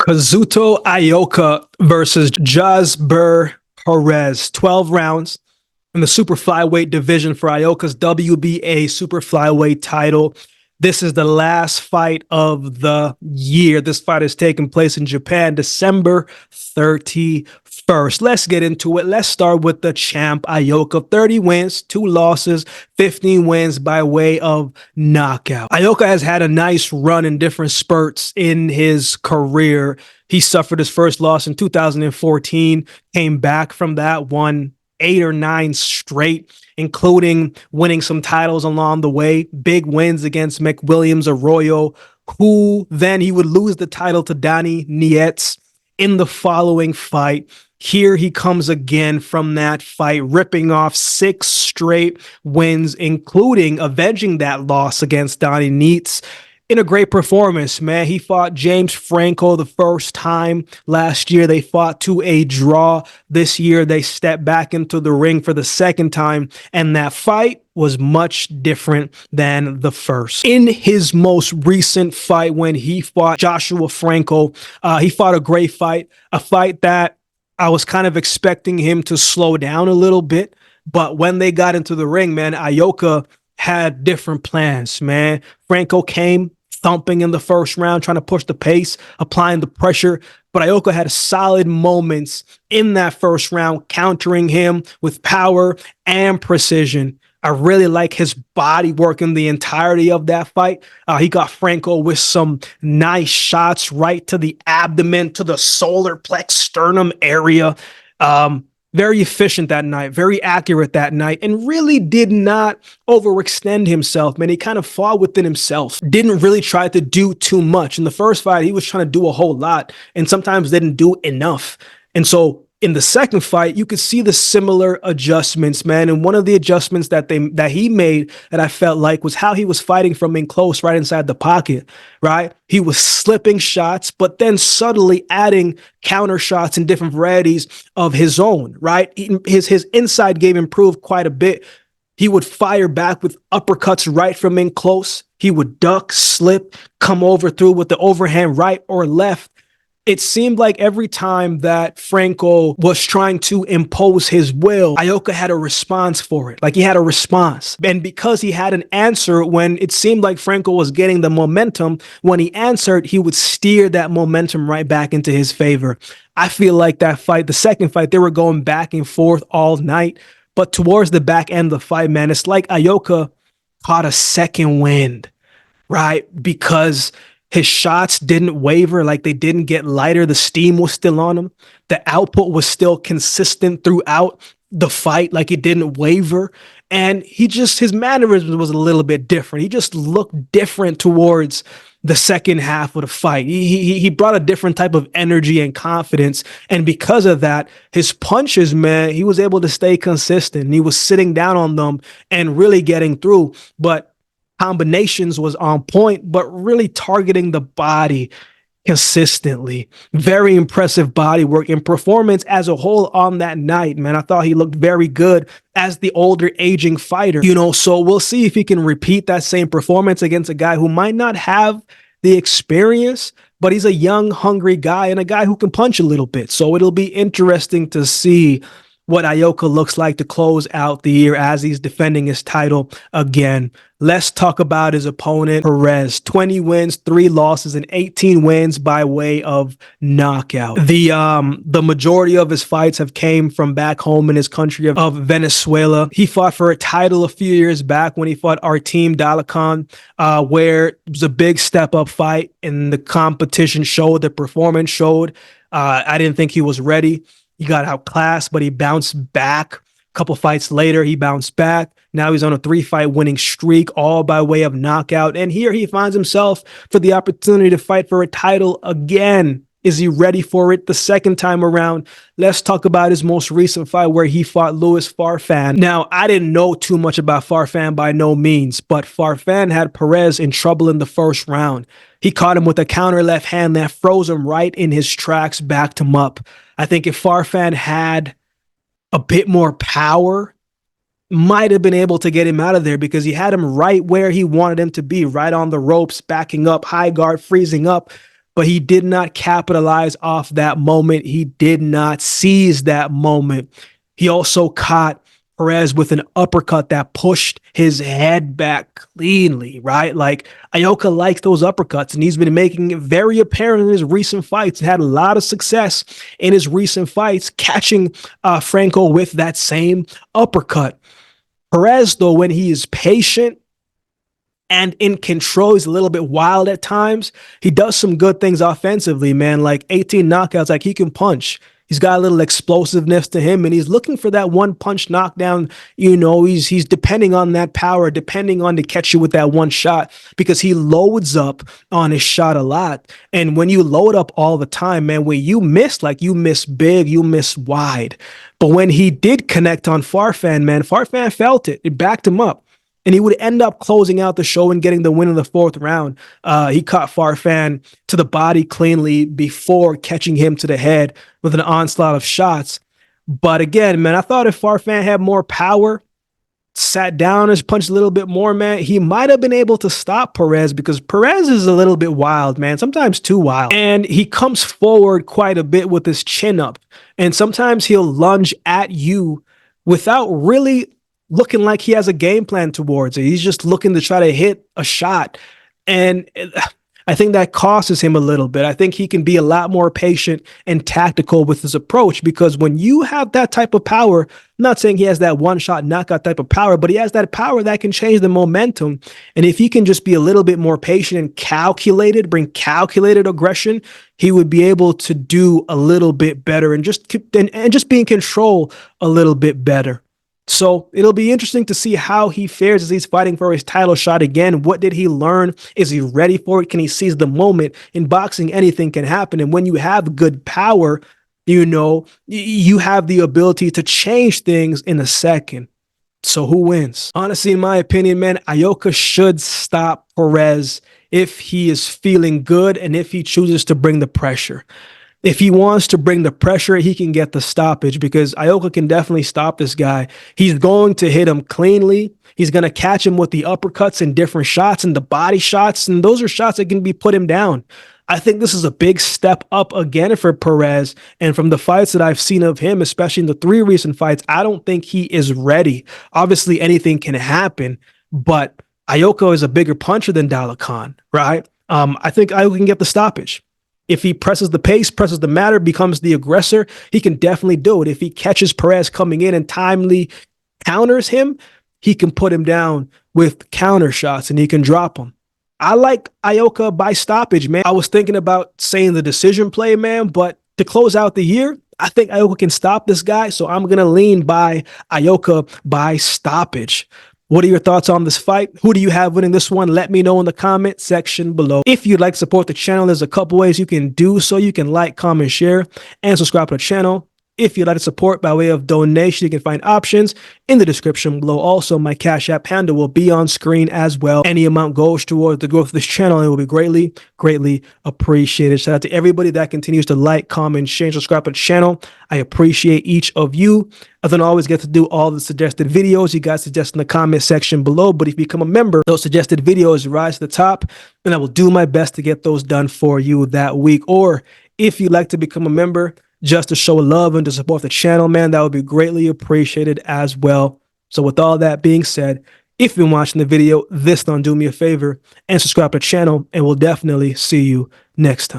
Kazuto Ioka versus Josber Perez. 12 rounds in the super flyweight division for Ioka's WBA super flyweight title. This is the last fight of the year. This fight is taking place in Japan, December 31st. Let's get into it. Let's start with the champ, Ioka. 30 wins, 2 losses, 15 wins by way of knockout. Ioka has had a nice run in different spurts in his career. He suffered his first loss in 2014, came back from that, won 8 or 9 straight, including winning some titles along the way, big wins against McWilliams, Arroyo, who then he would lose the title to Donnie Nietz in the following fight. Here he comes again from that fight, ripping off 6 straight wins, including avenging that loss against Donnie Nietz in a great performance, man. He fought James Franco the first time last year. They fought to a draw. This year, they stepped back into the ring for the second time, and that fight was much different than the first. In his most recent fight, when he fought Joshua Franco, he fought a great fight, a fight that I was kind of expecting him to slow down a little bit, but when they got into the ring, man, Ioka had different plans, man. Franco came thumping in the first round, trying to push the pace, applying the pressure. But Ioka had solid moments in that first round, countering him with power and precision. I really like his body work in the entirety of that fight. He got Franco with some nice shots right to the abdomen, to the solar plex sternum area. Very efficient that night, very accurate that night, and really did not overextend himself, man. He kind of fought within himself, didn't really try to do too much. In the first fight, he was trying to do a whole lot and sometimes didn't do enough. And so in the second fight, you could see the similar adjustments, man. And one of the adjustments that he made that I felt like was how he was fighting from in close, right inside the pocket, right? He was slipping shots, but then subtly adding counter shots and different varieties of his own, right? His inside game improved quite a bit. He would fire back with uppercuts right from in close. He would duck, slip, come over through with the overhand right or left. It seemed like every time that Franco was trying to impose his will, Ioka had a response for it. Like he had a response. And because he had an answer when it seemed like Franco was getting the momentum, when he answered, he would steer that momentum right back into his favor. I feel like that fight, the second fight, they were going back and forth all night. But towards the back end of the fight, man, it's like Ioka caught a second wind, right? Because his shots didn't waver, like they didn't get lighter. The steam was still on him. The output was still consistent throughout the fight, like it didn't waver. And his mannerism was a little bit different. He just looked different towards the second half of the fight. He brought a different type of energy and confidence. And because of that, his punches, man, he was able to stay consistent. He was sitting down on them and really getting through. But combinations was on point, but really targeting the body consistently. Very impressive body work and performance as a whole on that night, man. I thought he looked very good as the older aging fighter, so we'll see if he can repeat that same performance against a guy who might not have the experience, but he's a young, hungry guy and a guy who can punch a little bit. So it'll be interesting to see what Ioka looks like to close out the year as he's defending his title again. Let's talk about his opponent, Perez. 20 wins, 3 losses, and 18 wins by way of knockout. The majority of his fights have came from back home in his country of Venezuela. He fought for a title a few years back when he fought Akeem where it was a big step-up fight, and the competition showed, the performance showed. I didn't think he was ready. He got outclassed, but he bounced back. A couple fights later, he bounced back. Now he's on a 3-fight winning streak, all by way of knockout. And here he finds himself for the opportunity to fight for a title again. Is he ready for it the second time around? Let's talk about his most recent fight where he fought Louis Farfan. Now, I didn't know too much about Farfan by no means, but Farfan had Perez in trouble in the first round. He caught him with a counter left hand that froze him right in his tracks, backed him up. I think if Farfan had a bit more power, might have been able to get him out of there because he had him right where he wanted him to be, right on the ropes, backing up, high guard, freezing up. but he did not capitalize off that moment. He did not seize that moment. He also caught Perez with an uppercut that pushed his head back cleanly, right? Like, Ioka likes those uppercuts, and he's been making it very apparent in his recent fights. He had a lot of success in his recent fights, catching Franco with that same uppercut. Perez, though, when he is patient and in control, he's a little bit wild at times. He does some good things offensively, man, like 18 knockouts, like he can punch. He's got a little explosiveness to him, and he's looking for that one punch knockdown. You know, he's depending on that power, depending on to catch you with that one shot, because he loads up on his shot a lot. And when you load up all the time, man, when you miss, like you miss big, you miss wide. But when he did connect on Farfan, man, Farfan felt it. It backed him up. And he would end up closing out the show and getting the win in the fourth round. He caught Farfan to the body cleanly before catching him to the head with an onslaught of shots. But again, man, I thought if Farfan had more power, sat down and punched a little bit more, man, he might have been able to stop Perez, because Perez is a little bit wild, man, sometimes too wild. And he comes forward quite a bit with his chin up. And sometimes he'll lunge at you without really looking like he has a game plan towards it. He's just looking to try to hit a shot. And I think that costs him a little bit. I think he can be a lot more patient and tactical with his approach, because when you have that type of power, I'm not saying he has that one-shot knockout type of power, but he has that power that can change the momentum. And if he can just be a little bit more patient and calculated, bring calculated aggression, he would be able to do a little bit better and just be in control a little bit better. So it'll be interesting to see how he fares as he's fighting for his title shot again. What did he learn? Is he ready for it? Can he seize the moment? In boxing, anything can happen. And when you have good power, you know, you have the ability to change things in a second. So who wins? Honestly, in my opinion, man, Ioka should stop Perez if he is feeling good and if he chooses to bring the pressure. If he wants to bring the pressure, he can get the stoppage, because Ioka can definitely stop this guy. He's going to hit him cleanly. He's going to catch him with the uppercuts and different shots and the body shots, and those are shots that can put him down. I think this is a big step up again for Perez, and from the fights that I've seen of him, especially in the 3 recent fights, I don't think he is ready. Obviously, anything can happen, but Ioka is a bigger puncher than Khan, right? I think Ioka can get the stoppage. If he presses the pace, presses the matter, becomes the aggressor, he can definitely do it. If he catches Perez coming in and timely counters him, he can put him down with counter shots and he can drop him. I like Ioka by stoppage, man. I was thinking about saying the decision play, man, but to close out the year, I think Ioka can stop this guy, so I'm going to lean by Ioka by stoppage. What are your thoughts on this fight? Who do you have winning this one? Let me know in the comment section below. If you'd like to support the channel, there's a couple ways you can do so. You can like, comment, share, and subscribe to the channel. If you'd like to support by way of donation, you can find options in the description below. Also, my Cash App handle will be on screen as well. Any amount goes towards the growth of this channel, and it will be greatly, greatly appreciated. Shout out to everybody that continues to like, comment, share, and subscribe to the channel. I appreciate each of you. I don't always get to do all the suggested videos you guys suggest in the comment section below, but if you become a member, those suggested videos rise to the top, and I will do my best to get those done for you that week. Or if you'd like to become a member, just to show love and to support the channel, man, that would be greatly appreciated as well. So with all that being said, if you've been watching the video, this don't do me a favor and subscribe to the channel, and we'll definitely see you next time.